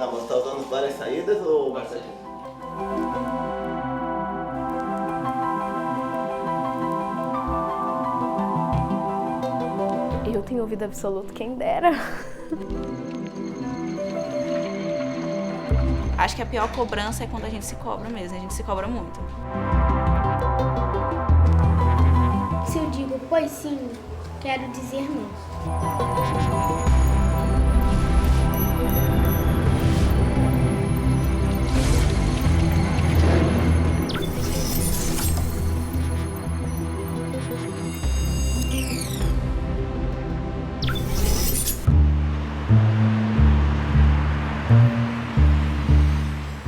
Tá, você tá usando várias saídas ou bastante? Eu tenho ouvido absoluto, quem dera. Acho que a pior cobrança é quando a gente se cobra mesmo, a gente se cobra muito. Se eu digo pois sim, quero dizer não.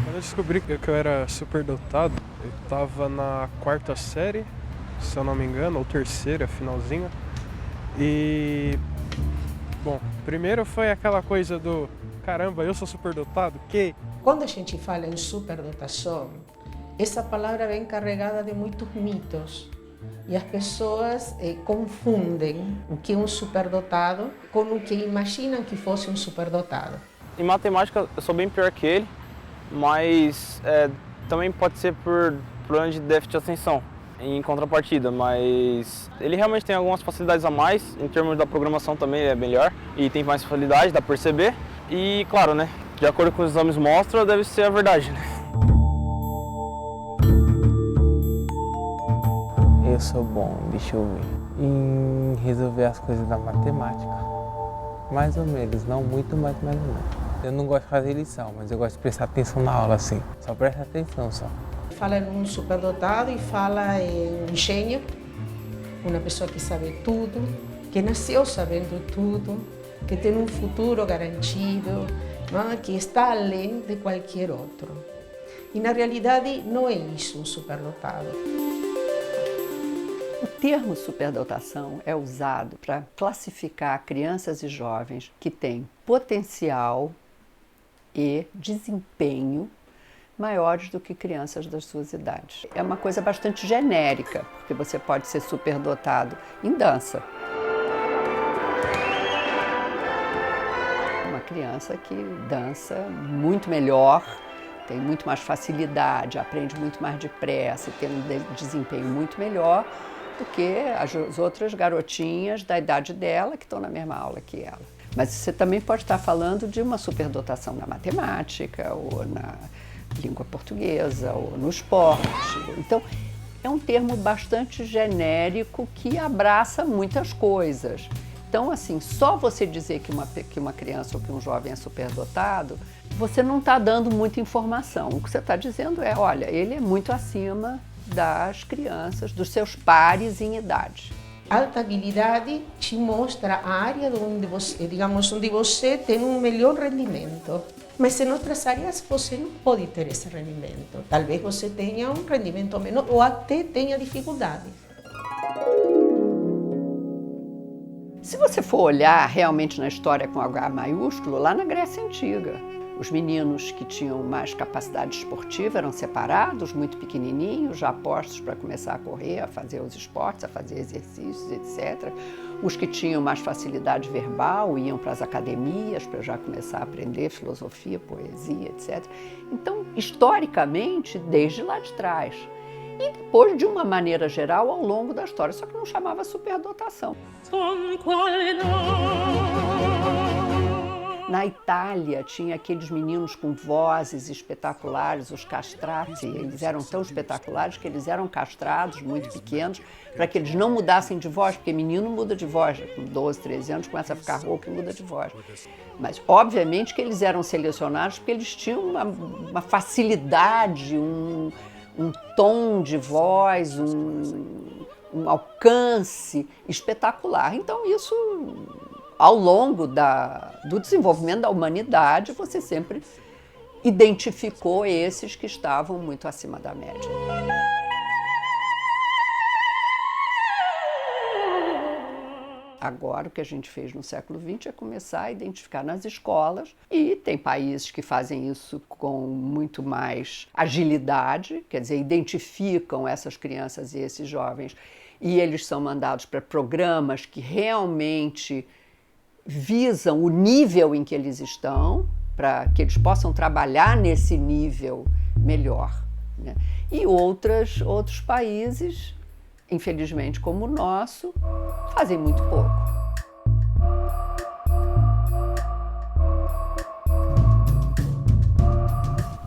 Quando eu descobri que eu era superdotado, eu tava na 4ª série, se eu não me engano, ou 3ª, finalzinho. E, bom, primeiro foi aquela coisa do, caramba, eu sou superdotado, que... Quando a gente fala em superdotação, essa palavra vem carregada de muitos mitos. E as pessoas confundem o que é um superdotado com o que imaginam que fosse um superdotado. Em matemática eu sou bem pior que ele, mas também pode ser por problema de déficit de atenção em contrapartida, mas ele realmente tem algumas facilidades a mais, em termos da programação também é melhor e tem mais facilidade, dá pra perceber. E claro, né, de acordo com os exames mostram, deve ser a verdade, né? Eu sou bom, deixa eu ver, em resolver as coisas da matemática. Mais ou menos, não muito, mas mais ou menos. Eu não gosto de fazer lição, mas eu gosto de prestar atenção na aula, assim. Só presta atenção, só. Fala em um superdotado e fala em um gênio, uma pessoa que sabe tudo, que nasceu sabendo tudo, que tem um futuro garantido, não? Que está além de qualquer outro. E na realidade não é isso um superdotado. O termo superdotação é usado para classificar crianças e jovens que têm potencial e desempenho maiores do que crianças das suas idades. É uma coisa bastante genérica, porque você pode ser superdotado em dança. Uma criança que dança muito melhor, tem muito mais facilidade, aprende muito mais depressa, tem um desempenho muito melhor do que as outras garotinhas da idade dela que estão na mesma aula que ela. Mas você também pode estar falando de uma superdotação na matemática, ou na língua portuguesa, ou no esporte. Então, é um termo bastante genérico que abraça muitas coisas. Então, assim, só você dizer que uma criança ou que um jovem é superdotado, você não está dando muita informação. O que você está dizendo é, olha, ele é muito acima das crianças, dos seus pares em idade. Alta habilidade te mostra a área onde você, digamos, onde você tem um melhor rendimento. Mas em outras áreas você não pode ter esse rendimento. Talvez você tenha um rendimento menor ou até tenha dificuldades. Se você for olhar realmente na história com H maiúsculo, lá na Grécia Antiga, os meninos que tinham mais capacidade esportiva eram separados, muito pequenininhos, já postos para começar a correr, a fazer os esportes, a fazer exercícios, etc. Os que tinham mais facilidade verbal iam para as academias para já começar a aprender filosofia, poesia, etc. Então, historicamente, desde lá de trás. E depois, de uma maneira geral, ao longo da história, só que não chamava superdotação. Na Itália, tinha aqueles meninos com vozes espetaculares, os castrati. Eles eram tão espetaculares que eles eram castrados, muito pequenos, para que eles não mudassem de voz, porque menino muda de voz, com 12, 13 anos começa a ficar rouco e muda de voz. Mas, obviamente, que eles eram selecionados porque eles tinham uma facilidade, um tom de voz, um alcance espetacular. Então, isso... Ao longo do desenvolvimento da humanidade, você sempre identificou esses que estavam muito acima da média. Agora, o que a gente fez no século XX é começar a identificar nas escolas, e tem países que fazem isso com muito mais agilidade, quer dizer, identificam essas crianças e esses jovens, e eles são mandados para programas que realmente visam o nível em que eles estão, para que eles possam trabalhar nesse nível melhor, né? E outros países, infelizmente como o nosso, fazem muito pouco.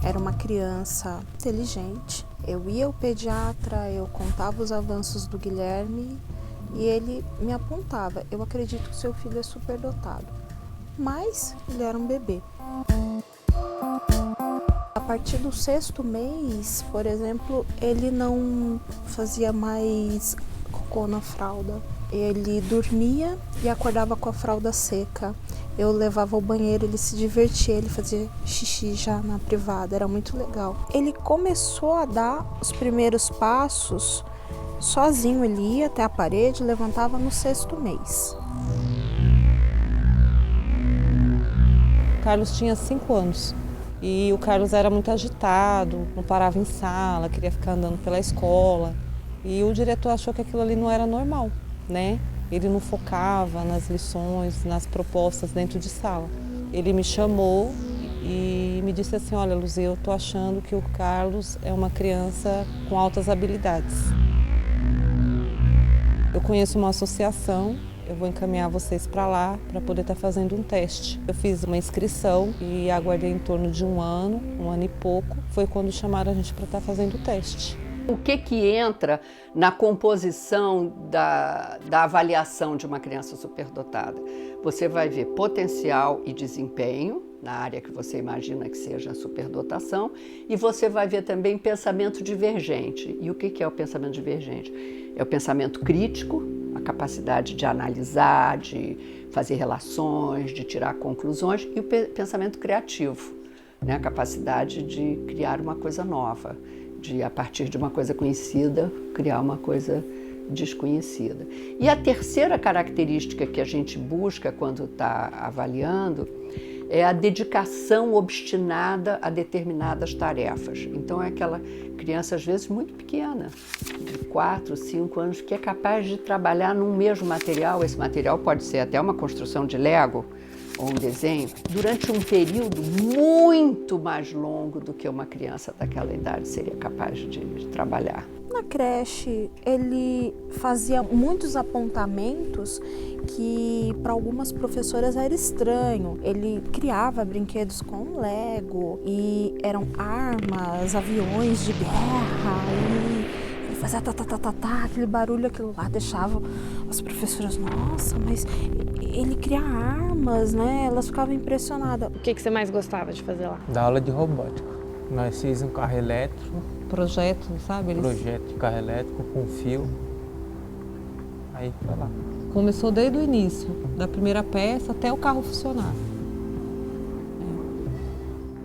Era uma criança inteligente. Eu ia ao pediatra, eu contava os avanços do Guilherme e ele me apontava: eu acredito que seu filho é superdotado, mas ele era um bebê. A partir do 6º mês, por exemplo, ele não fazia mais cocô na fralda. Ele dormia e acordava com a fralda seca. Eu levava ao banheiro, ele se divertia, ele fazia xixi já na privada, era muito legal. Ele começou a dar os primeiros passos sozinho, ele ia até a parede, levantava no 6º mês. O Carlos tinha 5 anos e o Carlos era muito agitado, não parava em sala, queria ficar andando pela escola. E o diretor achou que aquilo ali não era normal, né? Ele não focava nas lições, nas propostas dentro de sala. Ele me chamou e me disse assim: olha, Luzia, eu tô achando que o Carlos é uma criança com altas habilidades. Eu conheço uma associação, eu vou encaminhar vocês para lá para poder estar fazendo um teste. Eu fiz uma inscrição e aguardei em torno de um ano e pouco. Foi quando chamaram a gente para estar fazendo o teste. O que entra na composição da avaliação de uma criança superdotada? Você vai ver potencial e desempenho, na área que você imagina que seja a superdotação, e você vai ver também pensamento divergente. E o que é o pensamento divergente? É o pensamento crítico, a capacidade de analisar, de fazer relações, de tirar conclusões, e o pensamento criativo, né? A capacidade de criar uma coisa nova, de, a partir de uma coisa conhecida, criar uma coisa desconhecida. E a terceira característica que a gente busca quando está avaliando é a dedicação obstinada a determinadas tarefas. Então é aquela criança, às vezes, muito pequena, de 4, 5 anos, que é capaz de trabalhar num mesmo material. Esse material pode ser até uma construção de Lego, ou um desenho, durante um período muito mais longo do que uma criança daquela idade seria capaz de trabalhar. Na creche, ele fazia muitos apontamentos que para algumas professoras era estranho. Ele criava brinquedos com Lego e eram armas, aviões de guerra e ele fazia aquele barulho, aquilo lá deixava as professoras, nossa, mas ele cria armas, né? Elas ficavam impressionadas. O que você mais gostava de fazer lá? Da aula de robótica. Nós fizemos um carro elétrico. Projeto, sabe? Projeto de carro elétrico com fio. Aí foi lá. Começou desde o início, da primeira peça até o carro funcionar.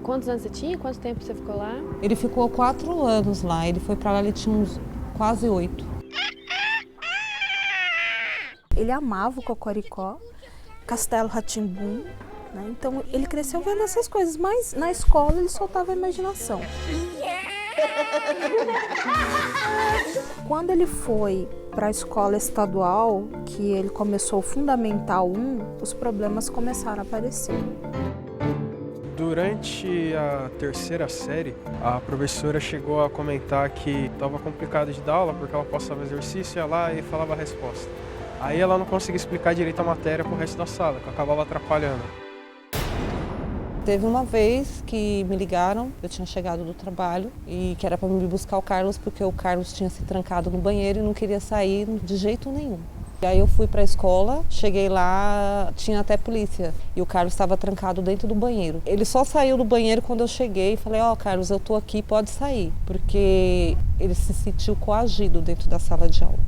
Quantos anos você tinha? Quanto tempo você ficou lá? Ele ficou 4 anos lá, ele foi para lá, ele tinha uns quase 8. Ele amava o Cocoricó, Castelo Rá-Tim-Bum, né? Então ele cresceu vendo essas coisas, mas na escola ele soltava a imaginação. Quando ele foi para a escola estadual, que ele começou o Fundamental 1, os problemas começaram a aparecer. Durante a 3ª série, a professora chegou a comentar que estava complicado de dar aula porque ela passava exercício, ia lá e falava a resposta. Aí ela não conseguia explicar direito a matéria para o resto da sala, que acabava atrapalhando. Teve uma vez que me ligaram, eu tinha chegado do trabalho e que era para me buscar o Carlos porque o Carlos tinha se trancado no banheiro e não queria sair de jeito nenhum. E aí eu fui para a escola, cheguei lá, tinha até polícia e o Carlos estava trancado dentro do banheiro. Ele só saiu do banheiro quando eu cheguei e falei: ó, Carlos, eu tô aqui, pode sair, porque ele se sentiu coagido dentro da sala de aula.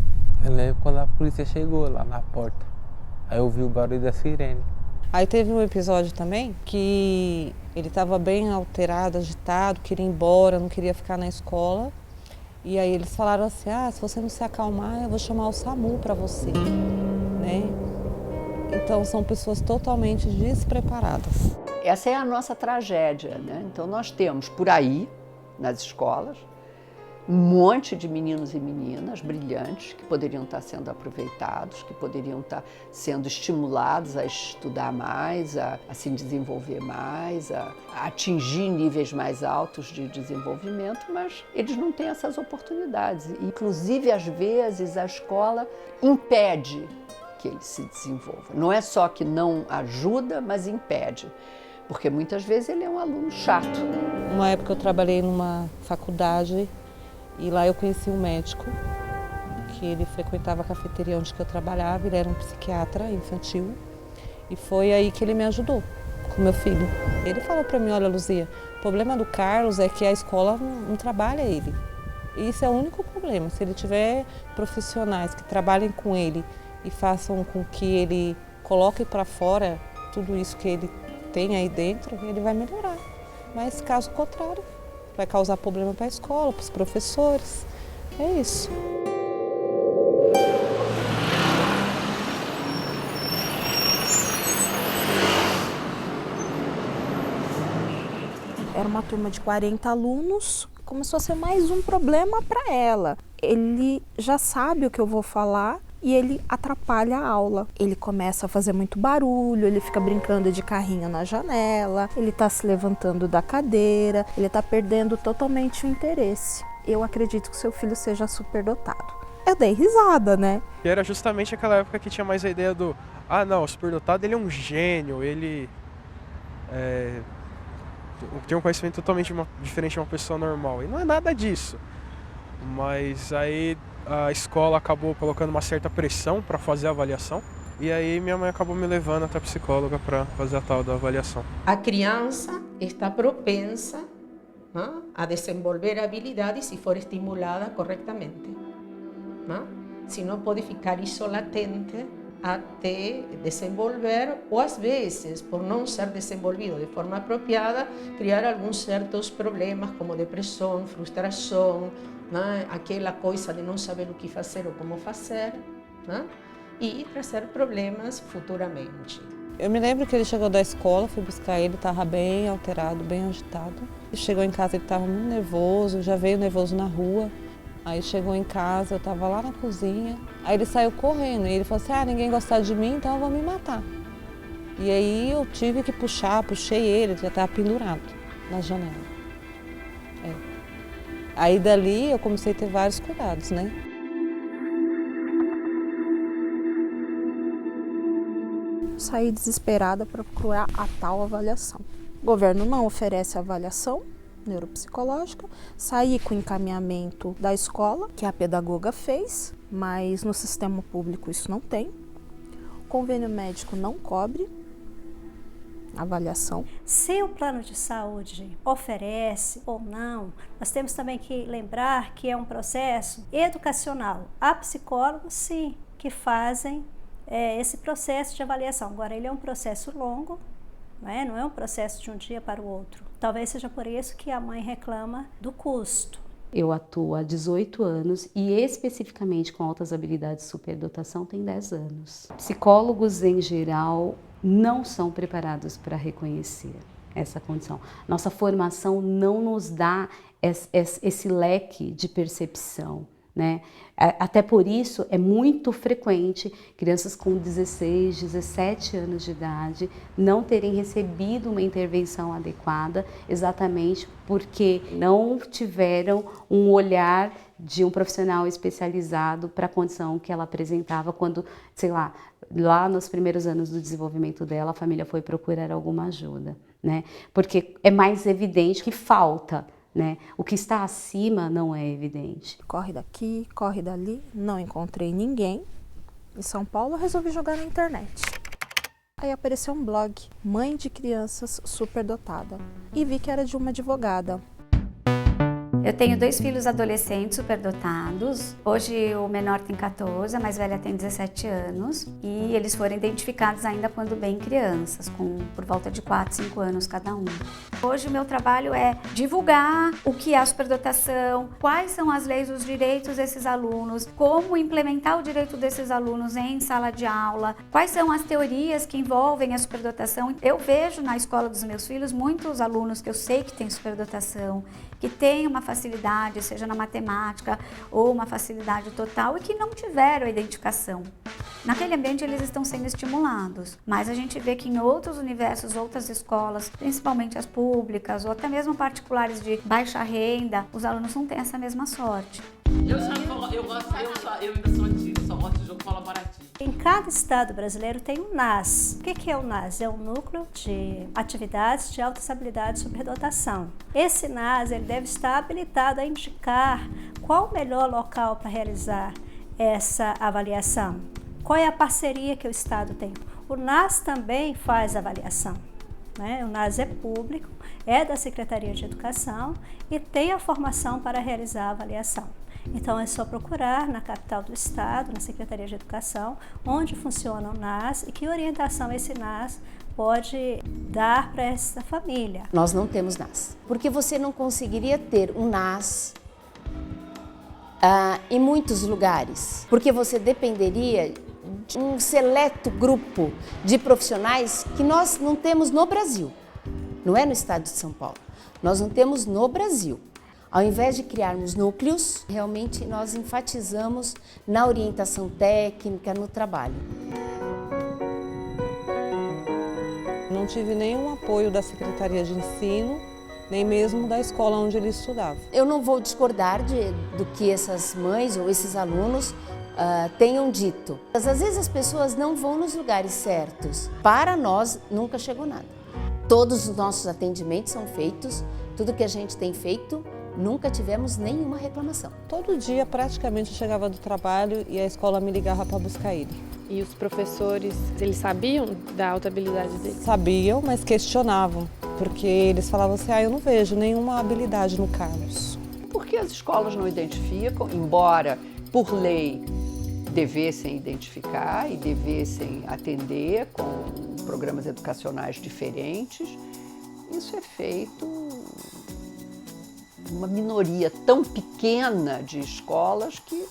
Eu lembro quando a polícia chegou lá na porta, aí eu ouvi o barulho da sirene. Aí teve um episódio também que ele estava bem alterado, agitado, queria ir embora, não queria ficar na escola. E aí eles falaram assim: ah, se você não se acalmar, eu vou chamar o SAMU para você, né? Então são pessoas totalmente despreparadas. Essa é a nossa tragédia, né? Então nós temos por aí, nas escolas, um monte de meninos e meninas brilhantes que poderiam estar sendo aproveitados, que poderiam estar sendo estimulados a estudar mais, a se desenvolver mais, a atingir níveis mais altos de desenvolvimento, mas eles não têm essas oportunidades. Inclusive, às vezes, a escola impede que ele se desenvolva. Não é só que não ajuda, mas impede. Porque muitas vezes ele é um aluno chato. Uma época eu trabalhei numa faculdade e lá eu conheci um médico que ele frequentava a cafeteria onde eu trabalhava, ele era um psiquiatra infantil e foi aí que ele me ajudou com meu filho. Ele falou para mim, olha Luzia, o problema do Carlos é que a escola não trabalha ele. E isso é o único problema, se ele tiver profissionais que trabalhem com ele e façam com que ele coloque para fora tudo isso que ele tem aí dentro, ele vai melhorar. Mas caso contrário, vai causar problema para a escola, para os professores. É isso. Era uma turma de 40 alunos, começou a ser mais um problema para ela. Ele já sabe o que eu vou falar e ele atrapalha a aula. Ele começa a fazer muito barulho, ele fica brincando de carrinho na janela, ele está se levantando da cadeira, ele está perdendo totalmente o interesse. Eu acredito que seu filho seja superdotado. Eu dei risada, né? E era justamente aquela época que tinha mais a ideia do não, o superdotado ele é um gênio, ele tem um conhecimento totalmente diferente de uma pessoa normal. E não é nada disso. Mas aí a escola acabou colocando uma certa pressão para fazer a avaliação. E aí minha mãe acabou me levando até a psicóloga para fazer a tal da avaliação. A criança está propensa a desenvolver habilidades se for estimulada corretamente. Se não pode ficar isso latente até desenvolver, ou às vezes, por não ser desenvolvido de forma apropriada, criar alguns certos problemas como depressão, frustração, aquela coisa de não saber o que fazer ou como fazer, e trazer problemas futuramente. Eu me lembro que ele chegou da escola, fui buscar ele, estava bem alterado, bem agitado. Ele chegou em casa, ele estava muito nervoso, já veio nervoso na rua. Aí chegou em casa, eu estava lá na cozinha, aí ele saiu correndo e ele falou assim, ninguém gosta de mim, então eu vou me matar. E aí eu tive que puxei ele já estava pendurado na janela. Aí dali eu comecei a ter vários cuidados, né? Saí desesperada para procurar a tal avaliação. O governo não oferece avaliação neuropsicológica, saí com encaminhamento da escola, que a pedagoga fez, mas no sistema público isso não tem. O convênio médico não cobre avaliação. Se o plano de saúde oferece ou não, nós temos também que lembrar que é um processo educacional. Há psicólogos, sim, que fazem esse processo de avaliação. Agora, ele é um processo longo, não é um processo de um dia para o outro. Talvez seja por isso que a mãe reclama do custo. Eu atuo há 18 anos e especificamente com altas habilidades de superdotação tem 10 anos. Psicólogos em geral não são preparados para reconhecer essa condição. Nossa formação não nos dá esse leque de percepção, né? Até por isso é muito frequente crianças com 16, 17 anos de idade não terem recebido uma intervenção adequada, exatamente porque não tiveram um olhar de um profissional especializado para a condição que ela apresentava quando, sei lá nos primeiros anos do desenvolvimento dela, a família foi procurar alguma ajuda, né? Porque é mais evidente que falta. Né? O que está acima não é evidente. Corre daqui, corre dali, não encontrei ninguém. Em São Paulo eu resolvi jogar na internet. Aí apareceu um blog, Mãe de Crianças Superdotada, e vi que era de uma advogada. Eu tenho 2 filhos adolescentes superdotados. Hoje o menor tem 14, a mais velha tem 17 anos. E eles foram identificados ainda quando bem crianças, por volta de 4, 5 anos cada um. Hoje o meu trabalho é divulgar o que é a superdotação, quais são as leis, os direitos desses alunos, como implementar o direito desses alunos em sala de aula, quais são as teorias que envolvem a superdotação. Eu vejo na escola dos meus filhos muitos alunos que eu sei que têm superdotação, que têm uma facilidade, seja na matemática ou uma facilidade total, e que não tiveram a identificação. Naquele ambiente eles estão sendo estimulados, mas a gente vê que em outros universos, outras escolas, principalmente as públicas ou até mesmo particulares de baixa renda, os alunos não têm essa mesma sorte. Eu ainda sou antiga, só gosto de jogo colaborativo. Em cada estado brasileiro tem um NAS. O que é o NAS? É um núcleo de atividades de altas habilidades e superdotação. Esse NAS ele deve estar habilitado a indicar qual o melhor local para realizar essa avaliação. Qual é a parceria que o estado tem? O NAS também faz avaliação. O NAS é público, é da Secretaria de Educação e tem a formação para realizar a avaliação. Então é só procurar na capital do estado, na Secretaria de Educação, onde funciona o NAS e que orientação esse NAS pode dar para essa família. Nós não temos NAS, porque você não conseguiria ter um NAS em muitos lugares, porque você dependeria de um seleto grupo de profissionais que nós não temos no Brasil, não é no estado de São Paulo, nós não temos no Brasil. Ao invés de criarmos núcleos, realmente nós enfatizamos na orientação técnica, no trabalho. Não tive nenhum apoio da Secretaria de Ensino, nem mesmo da escola onde ele estudava. Eu não vou discordar do que essas mães ou esses alunos tenham dito. Às vezes as pessoas não vão nos lugares certos. Para nós, nunca chegou nada. Todos os nossos atendimentos são feitos, tudo que a gente tem feito, nunca tivemos nenhuma reclamação. Todo dia, praticamente, eu chegava do trabalho e a escola me ligava para buscar ele. E os professores, eles sabiam da alta habilidade dele? Sabiam, mas questionavam, porque eles falavam assim, eu não vejo nenhuma habilidade no Carlos. Porque as escolas não identificam, embora, por lei, devessem identificar e devessem atender com programas educacionais diferentes, isso é feito uma minoria tão pequena de escolas que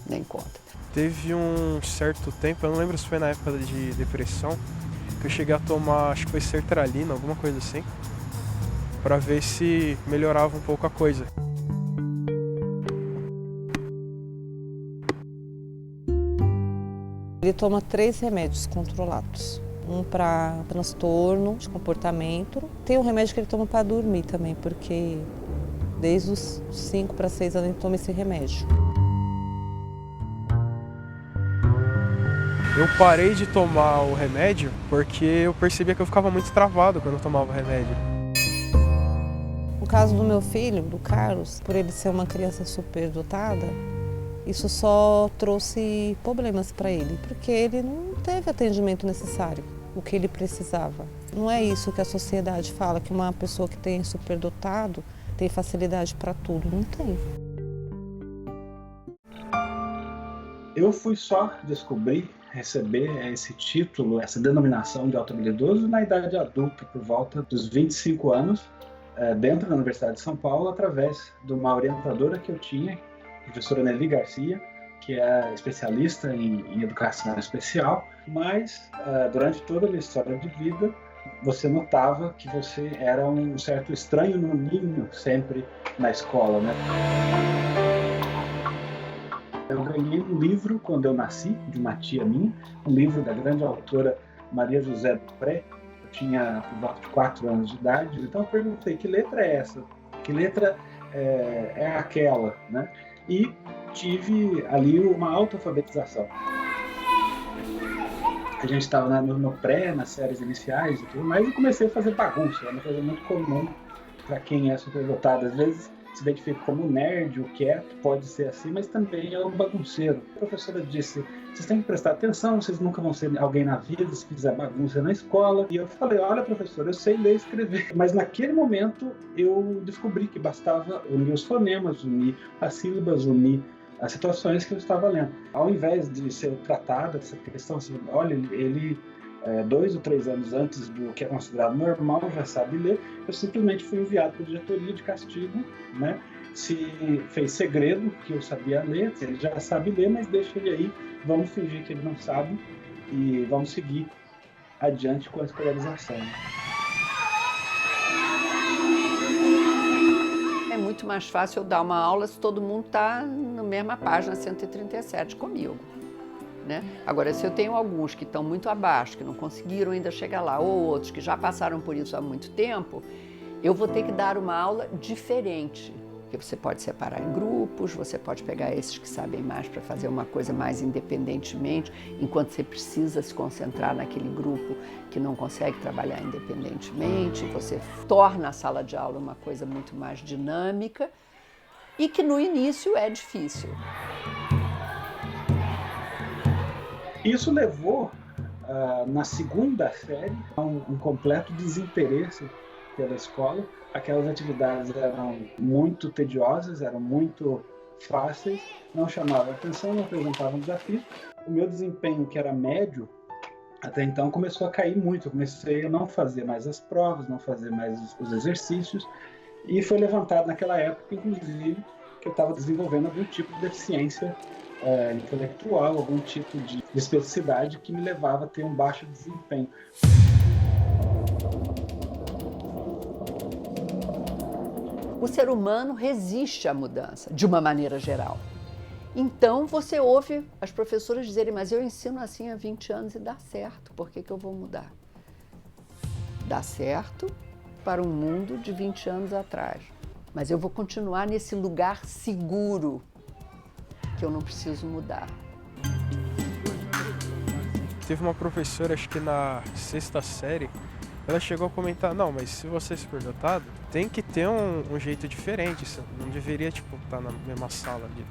nem conta. Teve um certo tempo, eu não lembro se foi na época de depressão, que eu cheguei a tomar, acho que foi sertralina, alguma coisa assim, para ver se melhorava um pouco a coisa. Ele toma 3 remédios controlados. Um para transtorno de comportamento. Tem um remédio que ele toma para dormir também, porque desde os 5 para 6 anos ele toma esse remédio. Eu parei de tomar o remédio porque eu percebia que eu ficava muito travado quando eu tomava o remédio. No caso do meu filho, do Carlos, por ele ser uma criança superdotada, isso só trouxe problemas para ele, porque ele não teve atendimento necessário, o que ele precisava. Não é isso que a sociedade fala, que uma pessoa que tem superdotado tem facilidade para tudo. Não tem. Eu fui só receber esse título, essa denominação de auto-habilidoso na idade adulta, por volta dos 25 anos, dentro da Universidade de São Paulo, através de uma orientadora que eu tinha, a professora Nelly Garcia, que é especialista em educação especial, mas durante toda a minha história de vida, você notava que você era um certo estranho no ninho sempre na escola, né? Eu ganhei um livro quando eu nasci, de uma tia minha, um livro da grande autora Maria José Dupré. Eu tinha por volta de 4 anos de idade, então eu perguntei, que letra é essa? Que letra é aquela, né? E tive ali uma autoalfabetização. A gente estava no pré, nas séries iniciais e tudo mais, e comecei a fazer bagunça. É uma coisa muito comum para quem é superdotado. Às vezes se identifica como nerd, o quieto, pode ser assim, mas também é um bagunceiro. A professora disse, vocês têm que prestar atenção, vocês nunca vão ser alguém na vida se fizer bagunça na escola. E eu falei, olha professora, eu sei ler e escrever. Mas naquele momento eu descobri que bastava unir os fonemas, unir as sílabas, unir as situações que eu estava lendo. Ao invés de ser tratado essa questão, assim, olha, ele 2 ou 3 anos antes do que é considerado normal, já sabe ler, eu simplesmente fui enviado para a diretoria de castigo, né? Se fez segredo, que eu sabia ler, ele já sabe ler, mas deixa ele aí, vamos fingir que ele não sabe e vamos seguir adiante com a escolarização. É muito mais fácil eu dar uma aula se todo mundo está na mesma página 137 comigo, né? Agora, se eu tenho alguns que estão muito abaixo, que não conseguiram ainda chegar lá, ou outros que já passaram por isso há muito tempo, eu vou ter que dar uma aula diferente. Porque você pode separar em grupos, você pode pegar esses que sabem mais para fazer uma coisa mais independentemente, enquanto você precisa se concentrar naquele grupo que não consegue trabalhar independentemente. Você torna a sala de aula uma coisa muito mais dinâmica e que no início é difícil. Isso levou, na segunda série, a um completo desinteresse pela escola. Aquelas atividades eram muito tediosas, eram muito fáceis, não chamavam atenção, não apresentavam desafio. O meu desempenho, que era médio, até então começou a cair muito. Eu comecei a não fazer mais as provas, não fazer mais os exercícios, e foi levantado naquela época, inclusive, que eu estava desenvolvendo algum tipo de deficiência intelectual, algum tipo de especificidade que me levava a ter um baixo desempenho. O ser humano resiste à mudança, de uma maneira geral. Então, você ouve as professoras dizerem, mas eu ensino assim há 20 anos e dá certo, por que eu vou mudar? Dá certo para um mundo de 20 anos atrás, mas eu vou continuar nesse lugar seguro, que eu não preciso mudar. Teve uma professora, acho que na 6ª série, ela chegou a comentar, não, mas se você é superdotado, tem que ter um jeito diferente, você não deveria, tipo, estar na mesma sala ali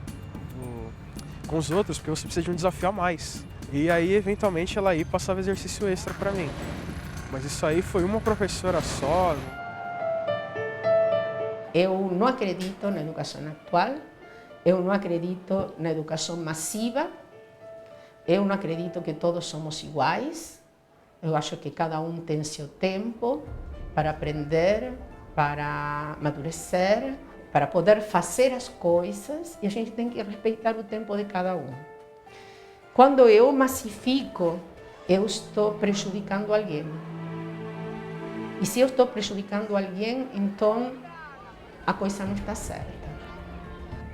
com os outros, porque você precisa de um desafio a mais. E aí, eventualmente, ela aí passava exercício extra pra mim. Mas isso aí foi uma professora só. Eu não acredito na educação atual, eu não acredito na educação massiva, eu não acredito que todos somos iguais. Eu acho que cada um tem seu tempo para aprender, para amadurecer, para poder fazer as coisas, e a gente tem que respeitar o tempo de cada um. Quando eu massifico, eu estou prejudicando alguém. E se eu estou prejudicando alguém, então a coisa não está certa.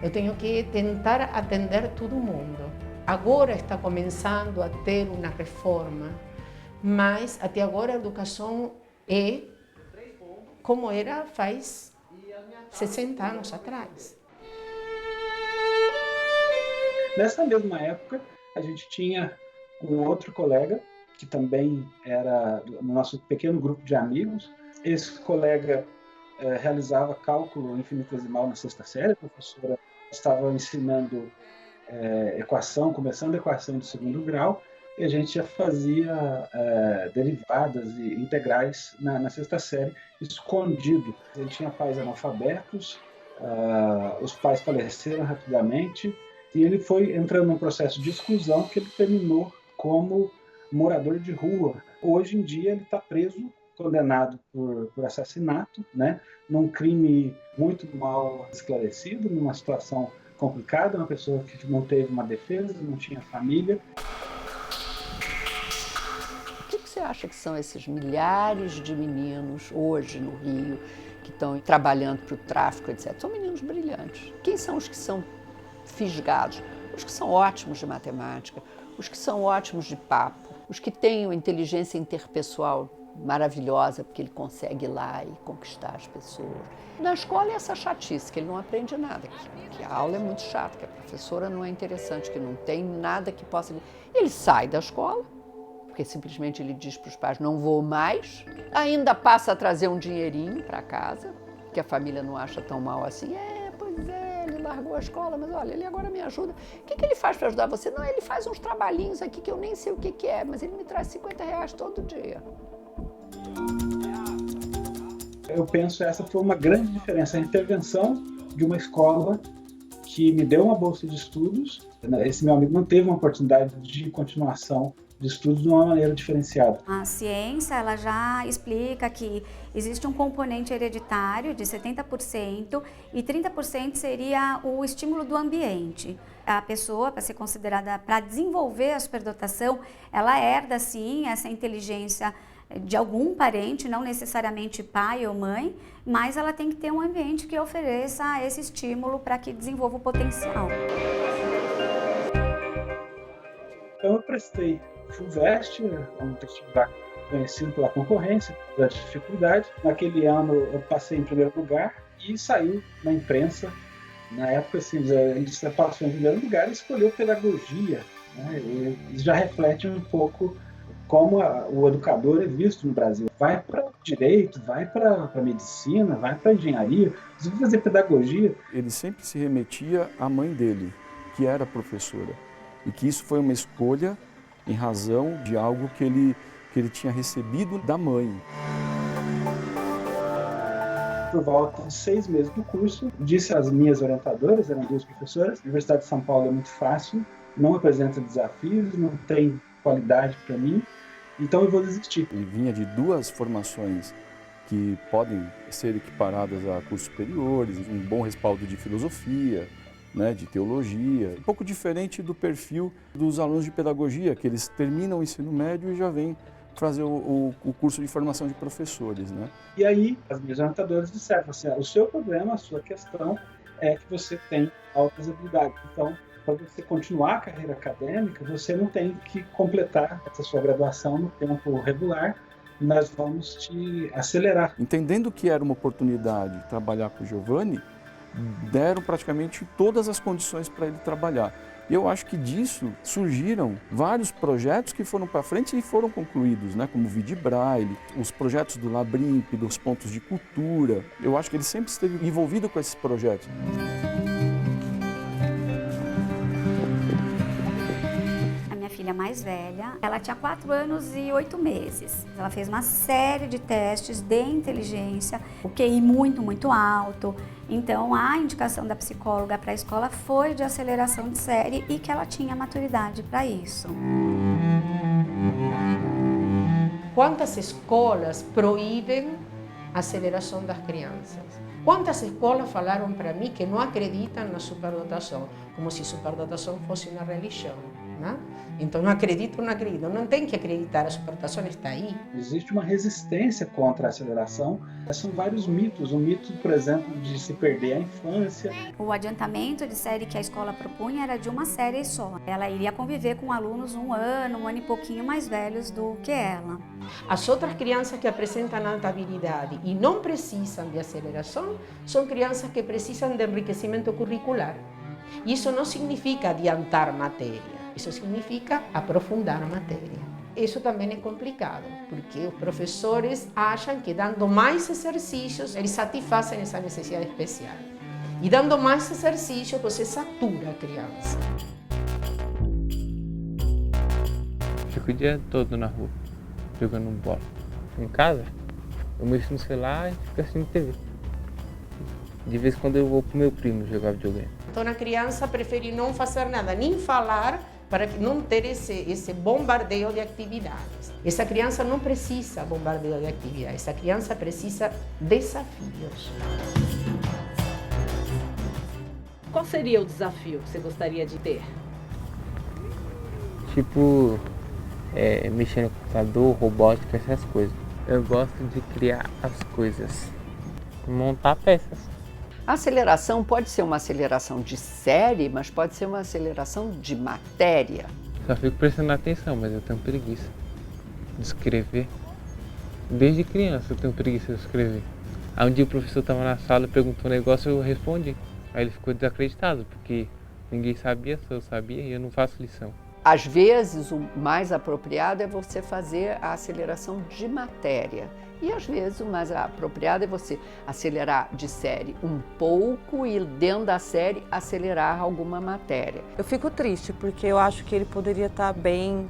Eu tenho que tentar atender todo mundo. Agora está começando a ter uma reforma, mas até agora a educação é como era faz 60 anos atrás. Nessa mesma época, a gente tinha um outro colega, que também era do nosso pequeno grupo de amigos. Esse colega realizava cálculo infinitesimal na 6ª série, a professora estava ensinando equação, começando a equação de 2º grau, e a gente já fazia derivadas e integrais na 6ª série, escondido. A gente tinha pais analfabetos, os pais faleceram rapidamente, e ele foi entrando num processo de exclusão que ele terminou como morador de rua. Hoje em dia ele está preso, condenado por assassinato, né? Num crime muito mal esclarecido, numa situação complicada, uma pessoa que não teve uma defesa, não tinha família. O que você acha que são esses milhares de meninos hoje no Rio que estão trabalhando para o tráfico, etc? São meninos brilhantes. Quem são os que são fisgados? Os que são ótimos de matemática, os que são ótimos de papo, os que têm uma inteligência interpessoal maravilhosa, porque ele consegue ir lá e conquistar as pessoas. Na escola é essa chatice, que ele não aprende nada, que a aula é muito chata, que a professora não é interessante, que não tem nada que possa... Ele sai da escola, porque simplesmente ele diz para os pais, não vou mais, ainda passa a trazer um dinheirinho para casa, que a família não acha tão mal assim. Pois é, ele largou a escola, mas olha, ele agora me ajuda. O que ele faz para ajudar você? Não, ele faz uns trabalhinhos aqui que eu nem sei o que é, mas ele me traz R$50 todo dia. Eu penso que essa foi uma grande diferença, a intervenção de uma escola que me deu uma bolsa de estudos. Esse meu amigo não teve uma oportunidade de continuação de estudos de uma maneira diferenciada. A ciência ela já explica que existe um componente hereditário de 70% e 30% seria o estímulo do ambiente. A pessoa, para ser considerada, para desenvolver a superdotação, ela herda sim essa inteligência de algum parente, não necessariamente pai ou mãe, mas ela tem que ter um ambiente que ofereça esse estímulo para que desenvolva o potencial. Então eu prestei FUVEST, um vestibular conhecido pela concorrência, pela dificuldade. Naquele ano eu passei em primeiro lugar e saiu na imprensa. Na época, assim, a gente passou em primeiro lugar e escolheu pedagogia, né? E já reflete um pouco como o educador é visto no Brasil. Vai para direito, vai para medicina, vai para engenharia, você vai fazer pedagogia. Ele sempre se remetia à mãe dele, que era professora, e que isso foi uma escolha em razão de algo que ele tinha recebido da mãe. Por volta de 6 meses do curso, disse às minhas orientadoras, eram 2 professoras, a Universidade de São Paulo é muito fácil, não apresenta desafios, não tem qualidade para mim, então eu vou desistir. Ele vinha de 2 formações que podem ser equiparadas a cursos superiores, um bom respaldo de filosofia, né, de teologia, um pouco diferente do perfil dos alunos de pedagogia, que eles terminam o ensino médio e já vêm fazer o curso de formação de professores, né? E aí, as minhas orientadoras disseram assim, o seu problema, a sua questão é que você tem altas habilidades. Então, para você continuar a carreira acadêmica, você não tem que completar essa sua graduação no tempo regular, nós vamos te acelerar. Entendendo que era uma oportunidade de trabalhar com o Giovanni, deram praticamente todas as condições para ele trabalhar. E eu acho que disso surgiram vários projetos que foram para frente e foram concluídos, né? Como o Vide Braille, os projetos do Labrimp, dos pontos de cultura. Eu acho que ele sempre esteve envolvido com esses projetos. A minha filha mais velha, ela tinha 4 anos e 8 meses. Ela fez uma série de testes de inteligência, o QI muito alto. Então, a indicação da psicóloga para a escola foi de aceleração de série e que ela tinha maturidade para isso. Quantas escolas proíbem a aceleração das crianças? Quantas escolas falaram para mim que não acreditam na superdotação, como se superdotação fosse uma religião, né? Então, não acredito, não tem que acreditar, a superdotação está aí. Existe uma resistência contra a aceleração. São vários mitos. O mito, por exemplo, de se perder a infância. O adiantamento de série que a escola propunha era de uma série só. Ela iria conviver com alunos um ano e pouquinho mais velhos do que ela. As outras crianças que apresentam alta habilidade e não precisam de aceleração são crianças que precisam de enriquecimento curricular. Isso não significa adiantar matéria. Isso significa aprofundar a matéria. Isso também é complicado, porque os professores acham que dando mais exercícios, eles satisfazem essa necessidade especial. E dando mais exercícios, você satura a criança. Fico o dia todo na rua, jogando bola. Em casa, eu mexo no celular e fico assistindo TV. De vez em quando eu vou pro meu primo jogar videogame. Então a criança prefere não fazer nada, nem falar, para não ter esse bombardeio de atividades. Essa criança não precisa bombardeio de atividades, essa criança precisa desafios. Qual seria o desafio que você gostaria de ter? Tipo, mexer no computador, robótica, essas coisas. Eu gosto de criar as coisas, montar peças. A aceleração pode ser uma aceleração de série, mas pode ser uma aceleração de matéria. Só fico prestando atenção, mas eu tenho preguiça de escrever. Desde criança eu tenho preguiça de escrever. Aí um dia o professor estava na sala, perguntou um negócio, eu respondi. Aí ele ficou desacreditado, porque ninguém sabia, só eu sabia e eu não faço lição. Às vezes, o mais apropriado é você fazer a aceleração de matéria. E às vezes o mais apropriado é você acelerar de série um pouco e dentro da série acelerar alguma matéria. Eu fico triste porque eu acho que ele poderia estar bem,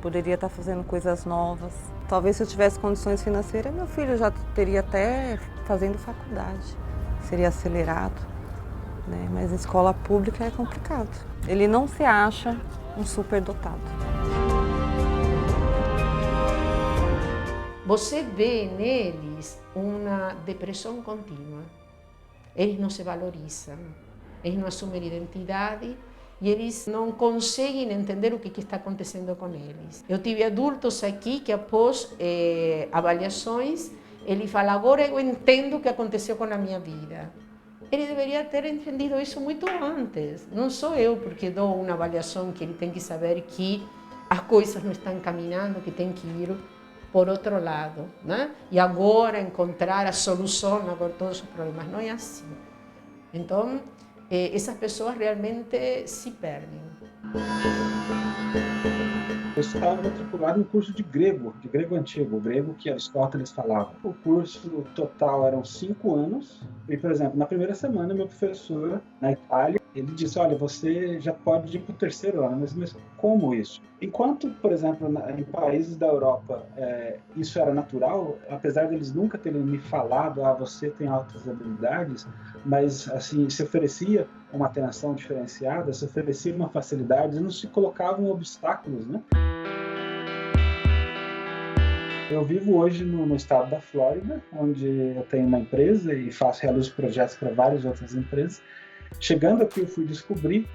poderia estar fazendo coisas novas. Talvez se eu tivesse condições financeiras, meu filho já teria até fazendo faculdade, seria acelerado, né? Mas a escola pública é complicado. Ele não se acha um superdotado. você vê neles uma depressão contínua. Eles não se valorizam, eles não assumem identidade e eles não conseguem entender o que está acontecendo com eles. Eu tive adultos aqui que após avaliações, ele fala, agora eu entendo o que aconteceu com a minha vida. Ele deveria ter entendido isso muito antes. Não sou eu, porque dou uma avaliação que ele tem que saber que as coisas não estão caminhando, que tem que ir por outro lado, né? E agora encontrar a solução para todos os problemas. Não é assim. Então, essas pessoas realmente se perdem. Eu estava matriculado no curso de grego antigo, o grego que Aristóteles falava. O curso total eram 5 anos e, por exemplo, na primeira semana, meu professor na Itália, ele disse, olha, você já pode ir para o 3º ano, mas como isso? Enquanto, por exemplo, em países da Europa, isso era natural, apesar deles nunca terem me falado, você tem altas habilidades, mas assim, se oferecia uma atenção diferenciada, se oferecia uma facilidade, não se colocavam obstáculos, né? Eu vivo hoje no estado da Flórida, onde eu tenho uma empresa e realizo projetos para várias outras empresas. Chegando aqui, eu fui descobrir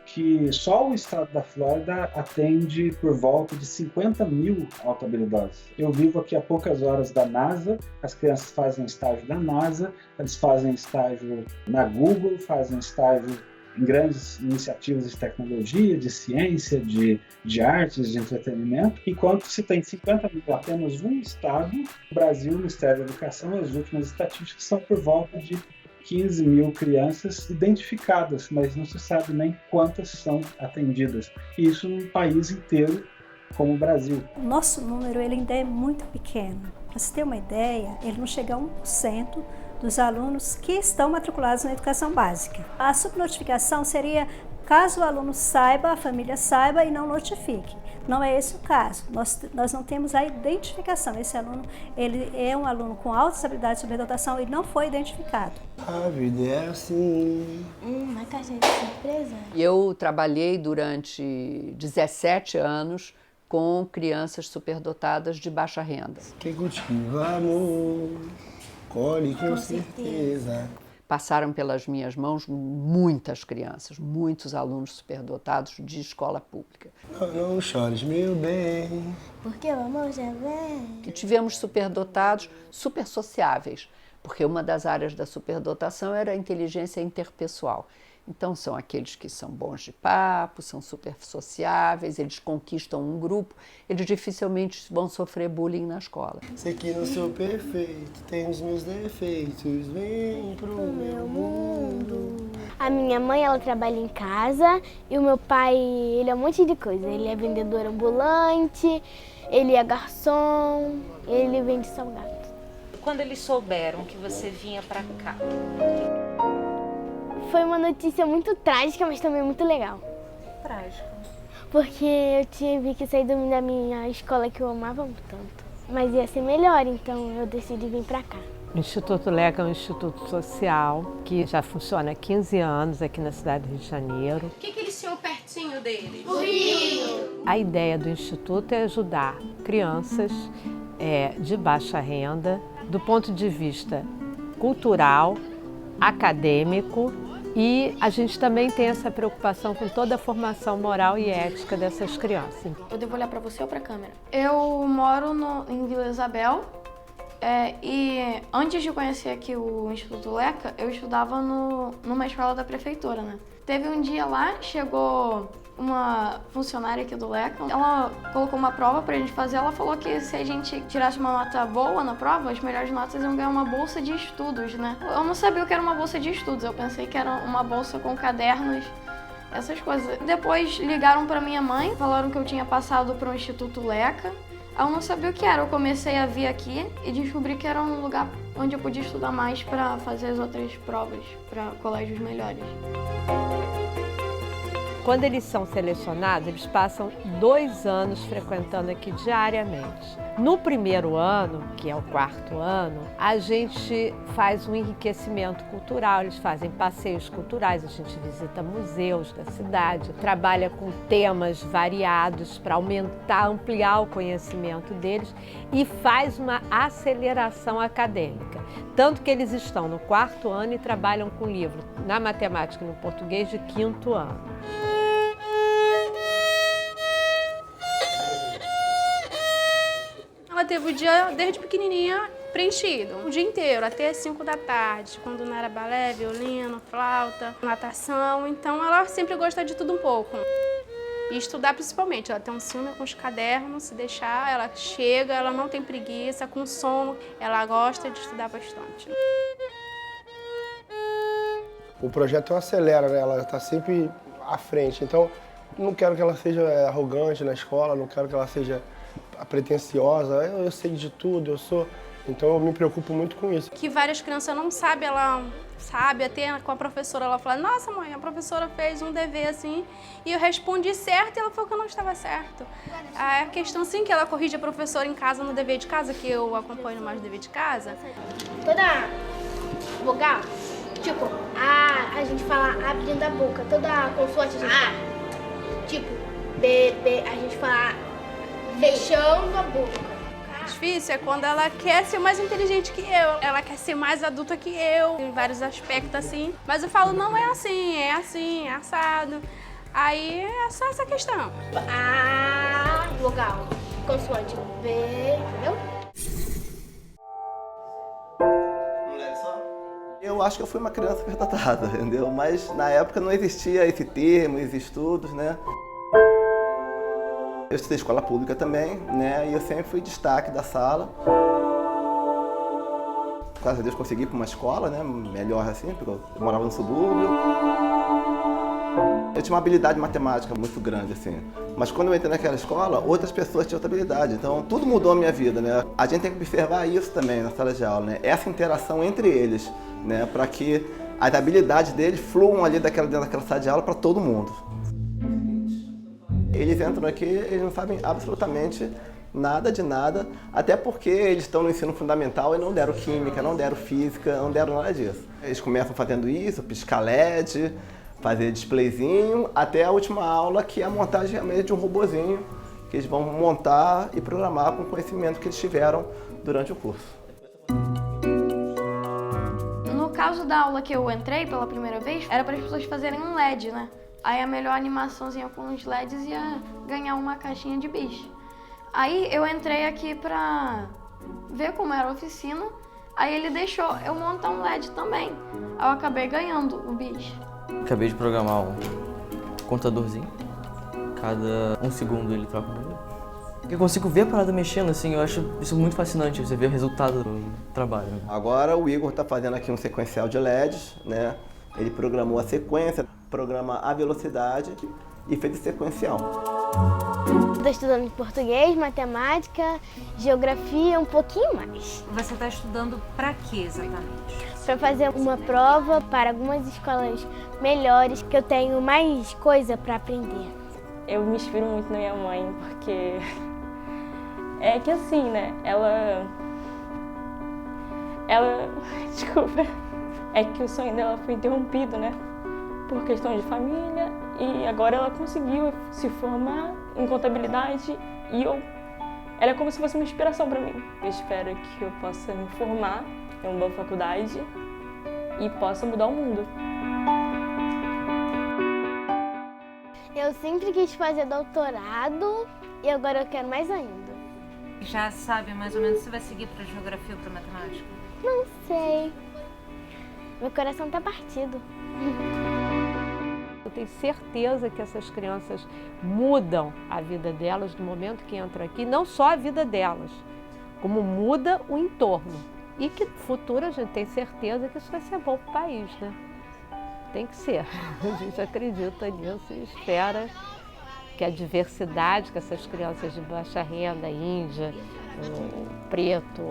que só o estado da Flórida atende por volta de 50 mil autohabilidosos. Eu vivo aqui a poucas horas da NASA, as crianças fazem estágio da NASA, eles fazem estágio na Google, fazem estágio em grandes iniciativas de tecnologia, de ciência, de artes, de entretenimento, enquanto se tem 50 mil apenas um estado, o Brasil, o Ministério da Educação, as últimas estatísticas são por volta de 15 mil crianças identificadas, mas não se sabe nem quantas são atendidas. E isso num país inteiro como o Brasil. O nosso número ele ainda é muito pequeno. Para você ter uma ideia, ele não chega a 1% dos alunos que estão matriculados na educação básica. A subnotificação seria caso o aluno saiba, a família saiba e não notifique. Não é esse o caso. Nós não temos a identificação. Esse aluno, ele é um aluno com altas habilidades de superdotação e não foi identificado. A vida é assim. Uma caixa de surpresa. Eu trabalhei durante 17 anos com crianças superdotadas de baixa renda. Quem cultiva amor, colhe com certeza. Passaram pelas minhas mãos muitas crianças, muitos alunos superdotados de escola pública. Não chores, meu bem, porque o amor já vem. E tivemos superdotados super sociáveis, porque uma das áreas da superdotação era a inteligência interpessoal. Então são aqueles que são bons de papo, são super sociáveis, eles conquistam um grupo, eles dificilmente vão sofrer bullying na escola. Sei que não sou perfeito, tenho os meus defeitos, vem pro meu mundo. A minha mãe, ela trabalha em casa e o meu pai, ele é um monte de coisa. Ele é vendedor ambulante, ele é garçom, ele vende salgado. Quando eles souberam que você vinha pra cá? Foi uma notícia muito trágica, mas também muito legal. Trágica? Porque eu tive que sair da minha escola que eu amava tanto. Mas ia ser melhor, então eu decidi vir pra cá. O Instituto Leca é um instituto social que já funciona há 15 anos aqui na cidade do Rio de Janeiro. O que eles tinham pertinho deles? O Rio! A ideia do Instituto é ajudar crianças de baixa renda do ponto de vista cultural, acadêmico, e a gente também tem essa preocupação com toda a formação moral e ética dessas crianças. Eu devo olhar para você ou para a câmera? Eu moro em Vila Isabel e antes de conhecer aqui o Instituto Leca, eu estudava numa escola da prefeitura, né? Teve um dia lá, chegou uma funcionária aqui do Leca, ela colocou uma prova pra gente fazer, ela falou que se a gente tirasse uma nota boa na prova, as melhores notas iam ganhar uma bolsa de estudos, né? Eu não sabia o que era uma bolsa de estudos, eu pensei que era uma bolsa com cadernos, essas coisas. Depois ligaram pra minha mãe, falaram que eu tinha passado pro Instituto Leca, eu não sabia o que era, eu comecei a vir aqui e descobri que era um lugar onde eu podia estudar mais pra fazer as outras provas, pra colégios melhores. Quando eles são selecionados, eles passam 2 anos frequentando aqui diariamente. No primeiro ano, que é o 4º ano, a gente faz um enriquecimento cultural, eles fazem passeios culturais, a gente visita museus da cidade, trabalha com temas variados para aumentar, ampliar o conhecimento deles e faz uma aceleração acadêmica. Tanto que eles estão no 4º ano e trabalham com livro na matemática e no português de 5º ano. Ela teve o dia, desde pequenininha, preenchido. O dia inteiro, até as 5 da tarde, quando não era balé, violino, flauta, natação. Então ela sempre gosta de tudo um pouco. E estudar principalmente. Ela tem um ciúme com os cadernos, se deixar, ela chega, ela não tem preguiça, com sono, ela gosta de estudar bastante. O projeto acelera, né? Ela está sempre à frente. Então, não quero que ela seja arrogante na escola, não quero que ela seja pretensiosa. Eu sei de tudo, eu sou... Então, eu me preocupo muito com isso. Que várias crianças não sabem, ela sabe, até com a professora, ela fala, nossa mãe, a professora fez um dever assim, e eu respondi certo e ela falou que eu não estava certo. A questão sim que ela corrige a professora em casa no dever de casa, que eu acompanho mais o dever de casa. Toda vogal, tipo, a gente fala abrindo a boca, toda consoante a gente fala. Tipo, B, a gente fala fechando a boca. Difícil é quando ela quer ser mais inteligente que eu, ela quer ser mais adulta que eu, em vários aspectos assim. Mas eu falo, não é assim, é assado. Aí é só essa questão. A, vogal, consoante B, entendeu? Eu acho que eu fui uma criança superdotada, entendeu? Mas na época não existia esse termo, esses estudos, né? Eu estudei escola pública também, né? E eu sempre fui destaque da sala. Graças a Deus consegui ir para uma escola, né? Melhor assim, porque eu morava no subúrbio. Eu tinha uma habilidade matemática muito grande, assim. Mas quando eu entrei naquela escola, outras pessoas tinham outra habilidade. Então, tudo mudou a minha vida, né? A gente tem que observar isso também na sala de aula, né? Essa interação entre eles, né? Para que as habilidades deles fluam ali dentro daquela sala de aula para todo mundo. Eles entram aqui, eles não sabem absolutamente nada de nada, até porque eles estão no ensino fundamental e não deram química, não deram física, não deram nada disso. Eles começam fazendo isso, piscar LED, fazer displayzinho, até a última aula, que é a montagem realmente de um robozinho, que eles vão montar e programar com o conhecimento que eles tiveram durante o curso. No caso da aula que eu entrei pela primeira vez, era para as pessoas fazerem um LED, né? Aí a melhor animaçãozinha com os LEDs ia ganhar uma caixinha de bicho. Aí eu entrei aqui pra ver como era a oficina, aí ele deixou eu montar um LED também. Aí eu acabei ganhando o bicho. Acabei de programar um contadorzinho. Cada 1 segundo ele troca um número. Eu consigo ver a parada mexendo, assim, eu acho isso muito fascinante, você vê o resultado do trabalho. Agora o Igor está fazendo aqui um sequencial de LEDs, né? Ele programou a sequência, programa a velocidade e fez o sequencial. Estou estudando português, matemática, geografia, um pouquinho mais. Você está estudando para quê exatamente? Para fazer uma prova para algumas escolas melhores, que eu tenho mais coisa para aprender. Eu me inspiro muito na minha mãe, porque é que assim, né, ela... Desculpa. É que o sonho dela foi interrompido, né? Por questão de família, e agora ela conseguiu se formar em contabilidade e ela é como se fosse uma inspiração para mim. Eu espero que eu possa me formar em uma boa faculdade e possa mudar o mundo. Eu sempre quis fazer doutorado e agora eu quero mais ainda. Já sabe mais ou menos se vai seguir para geografia ou para matemática? Não sei. Meu coração tá partido. Eu tenho certeza que essas crianças mudam a vida delas no momento que entram aqui, não só a vida delas, como muda o entorno. E que no futuro a gente tem certeza que isso vai ser bom para o país, né? Tem que ser. A gente acredita nisso e espera que a diversidade que essas crianças de baixa renda, índia, preto,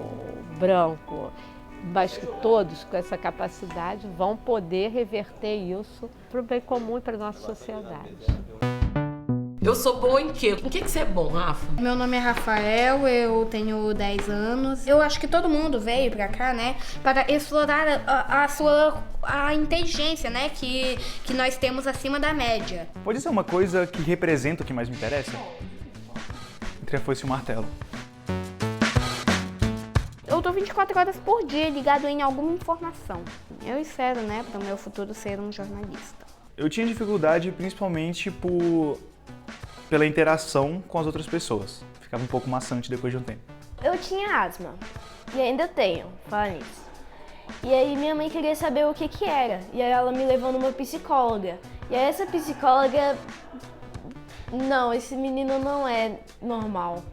branco, mas que todos com essa capacidade vão poder reverter isso para o bem comum e para a nossa sociedade. Eu sou boa em quê? Em que você é bom, Rafa? Meu nome é Rafael, eu tenho 10 anos. Eu acho que todo mundo veio pra cá, né, para explorar a inteligência, né, que nós temos acima da média. Pode ser uma coisa que representa o que mais me interessa? Entre a foice e o martelo. Eu tô 24 horas por dia ligado em alguma informação. Eu espero, né, para o meu futuro ser um jornalista. Eu tinha dificuldade principalmente pela interação com as outras pessoas. Ficava um pouco maçante depois de um tempo. Eu tinha asma, e ainda tenho, fala nisso. E aí minha mãe queria saber o que era, e aí ela me levou numa psicóloga. E aí essa psicóloga, não, esse menino não é normal.